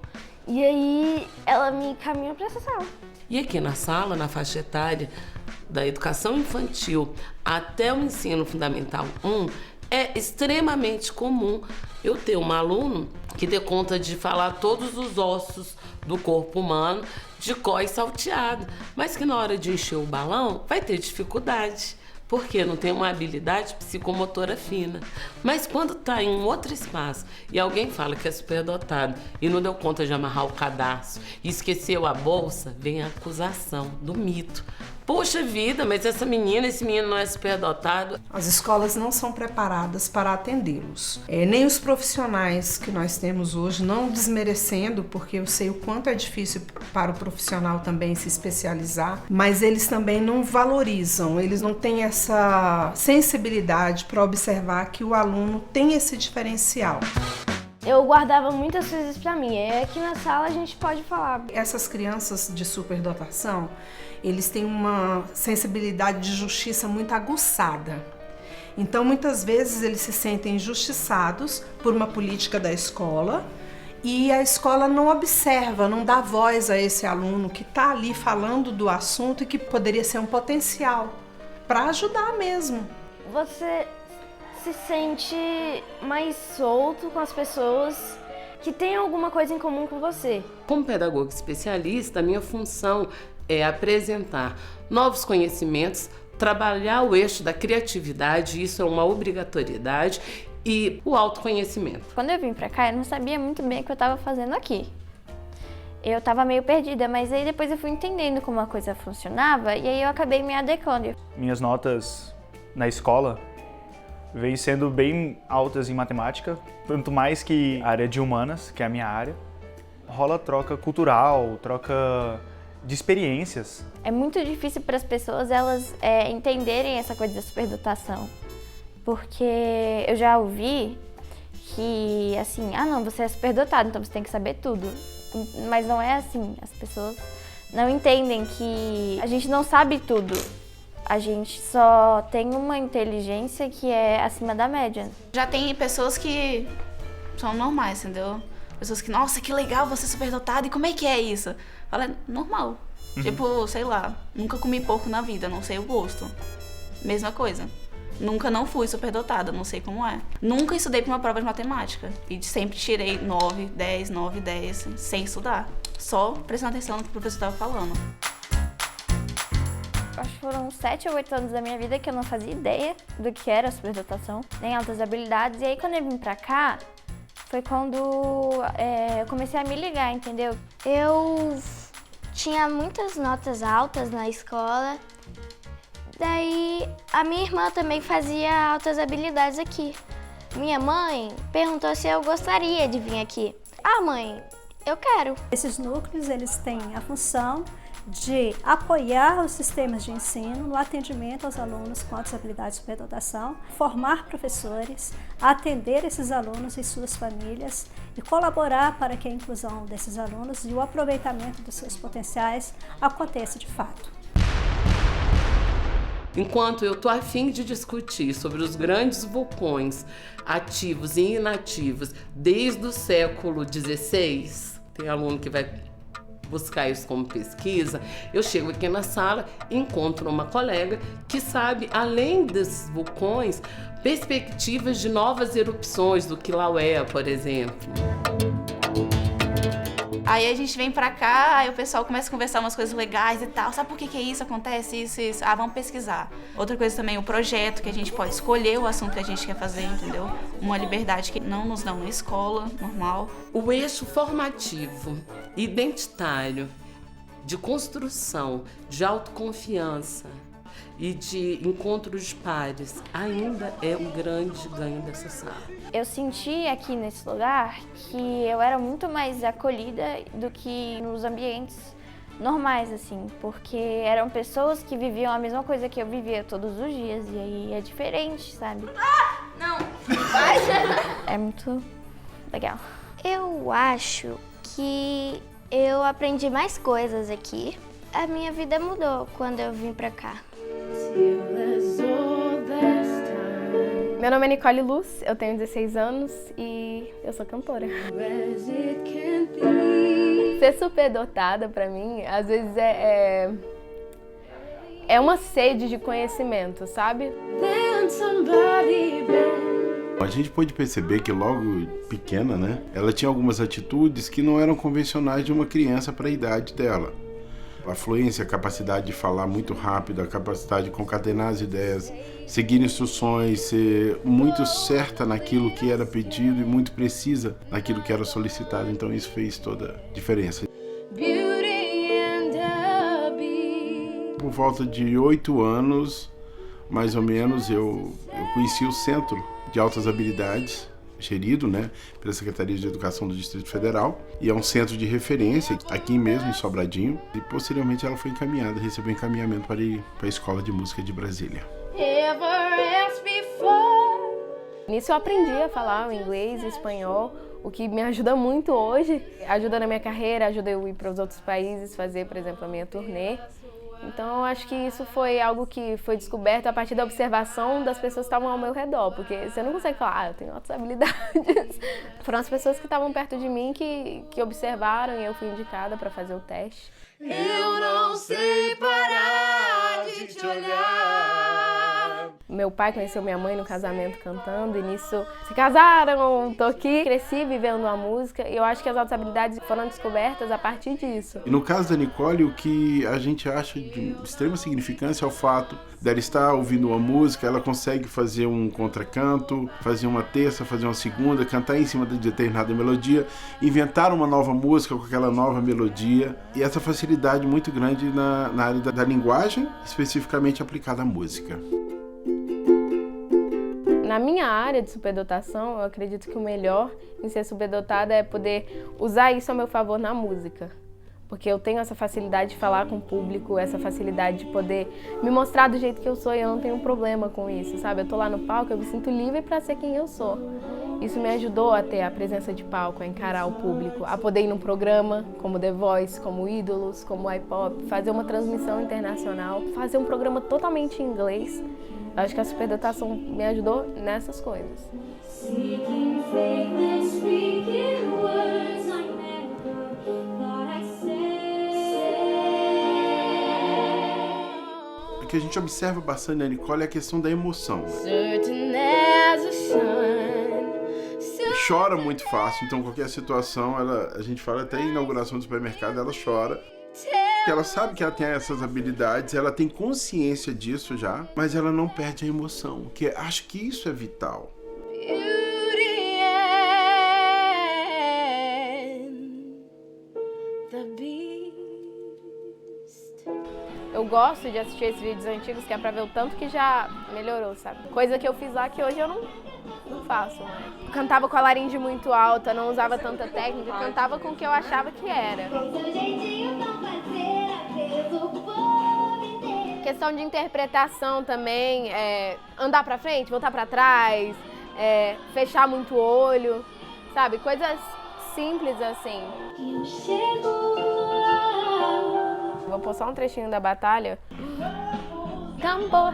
E aí ela me encaminhou para essa sala. E aqui na sala, na faixa etária da educação infantil até o ensino fundamental 1, é extremamente comum eu ter um aluno que dê conta de falar todos os ossos do corpo humano de cor e salteado, mas que na hora de encher o balão vai ter dificuldade, porque não tem uma habilidade psicomotora fina. Mas quando está em um outro espaço e alguém fala que é superdotado e não deu conta de amarrar o cadarço e esqueceu a bolsa, vem a acusação do mito. Poxa vida, mas esse menino não é superdotado. As escolas não são preparadas para atendê-los. Nem os profissionais que nós temos hoje, não desmerecendo, porque eu sei o quanto é difícil para o profissional também se especializar, mas eles também não valorizam, eles não têm essa sensibilidade para observar que o aluno tem esse diferencial. Eu guardava muitas coisas para mim, aqui na sala a gente pode falar. Essas crianças de superdotação, eles têm uma sensibilidade de justiça muito aguçada. Então, muitas vezes, eles se sentem injustiçados por uma política da escola e a escola não observa, não dá voz a esse aluno que está ali falando do assunto e que poderia ser um potencial para ajudar mesmo. Você se sente mais solto com as pessoas que têm alguma coisa em comum com você. Como pedagogo especialista, a minha função é apresentar novos conhecimentos, trabalhar o eixo da criatividade, isso é uma obrigatoriedade, e o autoconhecimento. Quando eu vim pra cá, eu não sabia muito bem o que eu estava fazendo aqui. Eu estava meio perdida, mas aí depois eu fui entendendo como a coisa funcionava e aí eu acabei me adequando. Minhas notas na escola veio sendo bem altas em matemática, tanto mais que a área de humanas, que é a minha área. Rola troca cultural, troca de experiências. É muito difícil para as pessoas elas entenderem essa coisa da superdotação, porque eu já ouvi que assim, não, você é superdotado, então você tem que saber tudo. Mas não é assim, as pessoas não entendem que a gente não sabe tudo. A gente só tem uma inteligência que é acima da média. Já tem pessoas que são normais, entendeu? Pessoas que, nossa, que legal você é superdotado, e como é que é isso? Fala, normal. Tipo, sei lá, nunca comi porco na vida, não sei o gosto. Mesma coisa. Nunca não fui superdotada, não sei como é. Nunca estudei para uma prova de matemática. E sempre tirei 9, 10, 9, 10, sem estudar. Só prestando atenção no que o professor estava falando. Acho que foram 7 ou 8 anos da minha vida que eu não fazia ideia do que era superdotação, nem altas habilidades. E aí quando eu vim pra cá, foi quando eu comecei a me ligar, entendeu? Eu tinha muitas notas altas na escola. Daí a minha irmã também fazia altas habilidades aqui. Minha mãe perguntou se eu gostaria de vir aqui. Mãe, eu quero. Esses núcleos, eles têm a função de apoiar os sistemas de ensino no atendimento aos alunos com altas habilidades de superdotação, formar professores, atender esses alunos e suas famílias e colaborar para que a inclusão desses alunos e o aproveitamento dos seus potenciais aconteça de fato. Enquanto eu estou a fim de discutir sobre os grandes vulcões ativos e inativos desde o século XVI, tem aluno que vai buscar isso como pesquisa, eu chego aqui na sala e encontro uma colega que sabe, além desses vulcões, perspectivas de novas erupções do Kilauea, por exemplo. Aí a gente vem pra cá, aí o pessoal começa a conversar umas coisas legais e tal. Sabe por que é isso? Acontece isso, isso. Ah, vamos pesquisar. Outra coisa também, o projeto, que a gente pode escolher o assunto que a gente quer fazer, entendeu? Uma liberdade que não nos dão na escola, normal. O eixo formativo, identitário, de construção, de autoconfiança e de encontros de pares ainda é um grande ganho dessa sala. Eu senti aqui nesse lugar que eu era muito mais acolhida do que nos ambientes normais, assim, porque eram pessoas que viviam a mesma coisa que eu vivia todos os dias, e aí é diferente, sabe? Não! É muito legal. Eu acho que eu aprendi mais coisas aqui. A minha vida mudou quando eu vim pra cá. Meu nome é Nicole Luz, eu tenho 16 anos e eu sou cantora. Ser superdotada pra mim, às vezes é uma sede de conhecimento, sabe? A gente pôde perceber que logo pequena, né, ela tinha algumas atitudes que não eram convencionais de uma criança para a idade dela. A fluência, a capacidade de falar muito rápido, a capacidade de concatenar as ideias, seguir instruções, ser muito certa naquilo que era pedido e muito precisa naquilo que era solicitado. Então isso fez toda a diferença. Por volta de 8 anos, mais ou menos, eu conheci o Centro de Altas Habilidades, gerido, né, pela Secretaria de Educação do Distrito Federal, e é um centro de referência aqui mesmo em Sobradinho, e posteriormente ela foi encaminhada, recebeu encaminhamento para ir para a Escola de Música de Brasília. Nisso eu aprendi a falar o inglês e o espanhol, o que me ajuda muito hoje, ajuda na minha carreira, ajuda eu ir para os outros países, fazer, por exemplo, a minha turnê. Então, eu acho que isso foi algo que foi descoberto a partir da observação das pessoas que estavam ao meu redor, porque você não consegue falar, eu tenho outras habilidades. Foram as pessoas que estavam perto de mim que observaram e eu fui indicada para fazer o teste. Eu não sei parar de te olhar. Meu pai conheceu minha mãe no casamento cantando e nisso se casaram, tô aqui, cresci vivendo a música e eu acho que as outras habilidades foram descobertas a partir disso. E no caso da Nicole, o que a gente acha de extrema significância é o fato dela estar ouvindo uma música, ela consegue fazer um contracanto, fazer uma terça, fazer uma segunda, cantar em cima de determinada melodia, inventar uma nova música com aquela nova melodia e essa facilidade muito grande na área da linguagem, especificamente aplicada à música. Na minha área de superdotação, eu acredito que o melhor em ser superdotada é poder usar isso a meu favor na música. Porque eu tenho essa facilidade de falar com o público, essa facilidade de poder me mostrar do jeito que eu sou e eu não tenho problema com isso, sabe? Eu tô lá no palco, eu me sinto livre para ser quem eu sou. Isso me ajudou a ter a presença de palco, a encarar o público, a poder ir num programa como The Voice, como Ídolos, como iPop, fazer uma transmissão internacional, fazer um programa totalmente em inglês. Eu acho que a superdotação me ajudou nessas coisas. O que a gente observa bastante na Nicole é a questão da emoção. Chora muito fácil, então qualquer situação, a gente fala até em inauguração do supermercado, ela chora. Ela sabe que ela tem essas habilidades, ela tem consciência disso já, mas ela não perde a emoção, que acho que isso é vital. Eu gosto de assistir esses vídeos antigos, que é pra ver o tanto que já melhorou, sabe? Coisa que eu fiz lá que hoje eu não faço mais. Cantava com a laringe muito alta, não usava tanta técnica, cantava com o que eu achava que era. Questão de interpretação também, andar pra frente, voltar pra trás, fechar muito o olho, sabe? Coisas simples assim. Vou postar um trechinho da batalha. Tambor.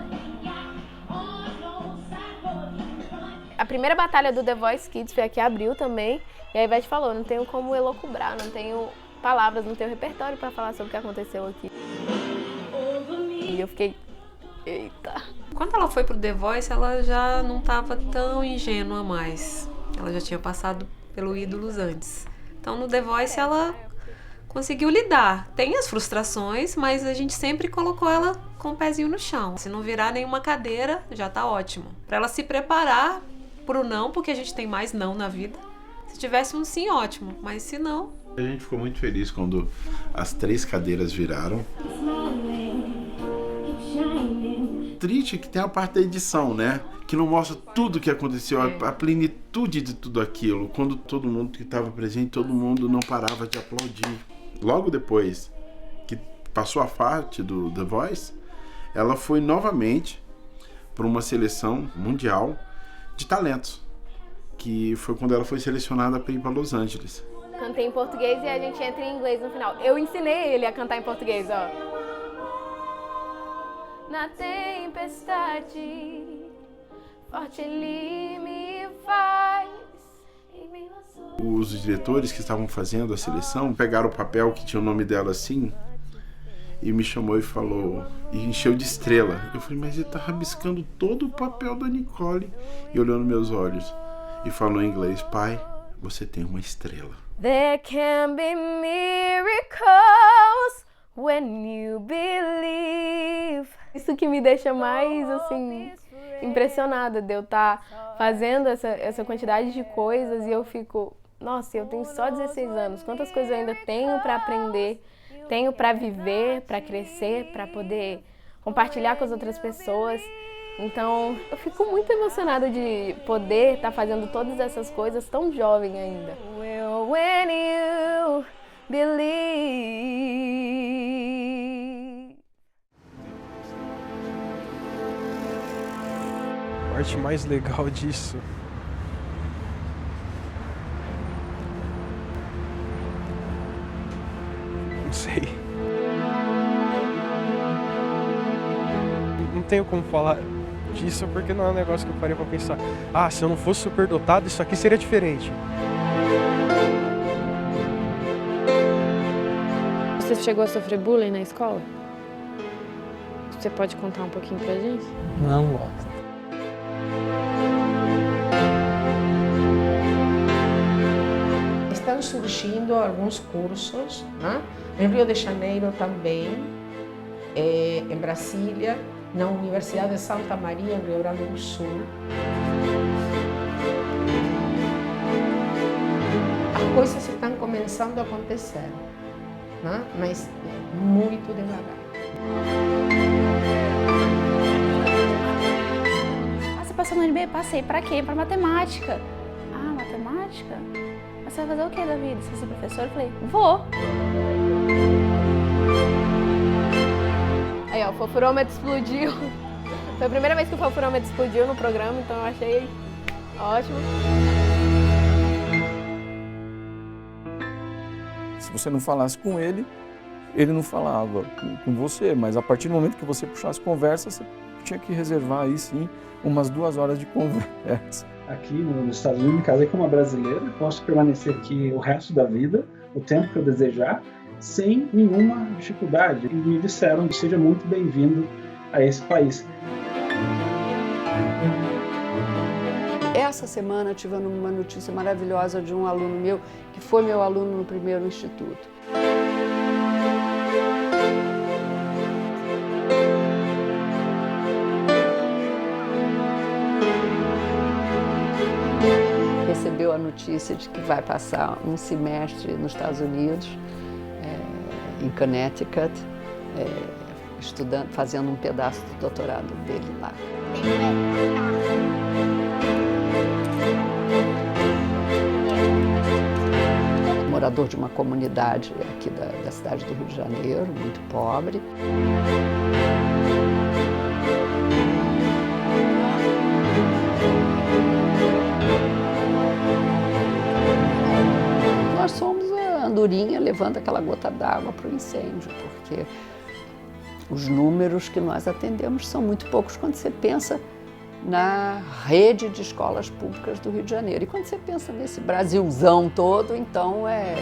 A primeira batalha do The Voice Kids foi a que abriu também. E a Ivete falou, não tenho como elocubrar, não tenho palavras, não tenho repertório para falar sobre o que aconteceu aqui. E eu fiquei, eita. Quando ela foi pro The Voice, ela já não estava tão ingênua mais. Ela já tinha passado pelo Ídolos antes. Então no The Voice ela conseguiu lidar. Tem as frustrações, mas a gente sempre colocou ela com o pezinho no chão. Se não virar nenhuma cadeira, já tá ótimo. Para ela se preparar pro não, porque a gente tem mais não na vida. Se tivesse um sim, ótimo, mas se não... A gente ficou muito feliz quando as 3 cadeiras viraram. Triste que tem a parte da edição, né? Que não mostra tudo o que aconteceu, a plenitude de tudo aquilo. Quando todo mundo que estava presente, todo mundo não parava de aplaudir. Logo depois que passou a parte do The Voice, ela foi novamente para uma seleção mundial de talentos, que foi quando ela foi selecionada para ir para Los Angeles. Cantei em português e a gente entra em inglês no final. Eu ensinei ele a cantar em português, ó. Na tempestade, forte ele me faz. Os diretores que estavam fazendo a seleção pegaram o papel que tinha o nome dela assim e me chamou e falou, e encheu de estrela. Eu falei, mas ele tá rabiscando todo o papel da Nicole. E olhou nos meus olhos e falou em inglês, pai, você tem uma estrela. There can be miracles when you believe. Isso que me deixa mais, assim, impressionada de eu estar fazendo essa quantidade de coisas e eu fico, nossa, eu tenho só 16 anos, quantas coisas eu ainda tenho para aprender, tenho para viver, para crescer, para poder compartilhar com as outras pessoas. Então, eu fico muito emocionada de poder estar fazendo todas essas coisas tão jovem ainda. When you believe. A parte mais legal disso não sei. Não tenho como falar disso porque não é um negócio que eu parei pra pensar. Ah, se eu não fosse superdotado, isso aqui seria diferente. Você chegou a sofrer bullying na escola? Você pode contar um pouquinho pra gente? Não gosto. Estão surgindo alguns cursos, né? Em Rio de Janeiro também, em Brasília, na Universidade de Santa Maria, em Rio Grande do Sul. As coisas estão começando a acontecer, né? Mas muito devagar. Ah, você passou no NB? Passei. Pra quê? Pra matemática. Ah, matemática? Mas você vai fazer o quê da vida? Você vai ser professor? Eu falei, vou. Aí, ó, o fofurômetro explodiu. Foi a primeira vez que o fofurômetro explodiu no programa, então eu achei ótimo. Se você não falasse com ele, ele não falava com você, mas a partir do momento que você puxasse conversa, você tinha que reservar aí sim umas 2 horas de conversa. Aqui nos Estados Unidos, me casei com uma brasileira, posso permanecer aqui o resto da vida, o tempo que eu desejar, sem nenhuma dificuldade. E me disseram que seja muito bem-vindo a esse país. Essa semana tive uma notícia maravilhosa de um aluno meu, que foi meu aluno no primeiro instituto. Recebeu a notícia de que vai passar um semestre nos Estados Unidos, em Connecticut, estudando, fazendo um pedaço do doutorado dele lá. Morador de uma comunidade aqui da cidade do Rio de Janeiro, muito pobre. Nós somos a andorinha levando aquela gota d'água para o incêndio, porque os números que nós atendemos são muito poucos quando você pensa na rede de escolas públicas do Rio de Janeiro. E quando você pensa nesse Brasilzão todo, então é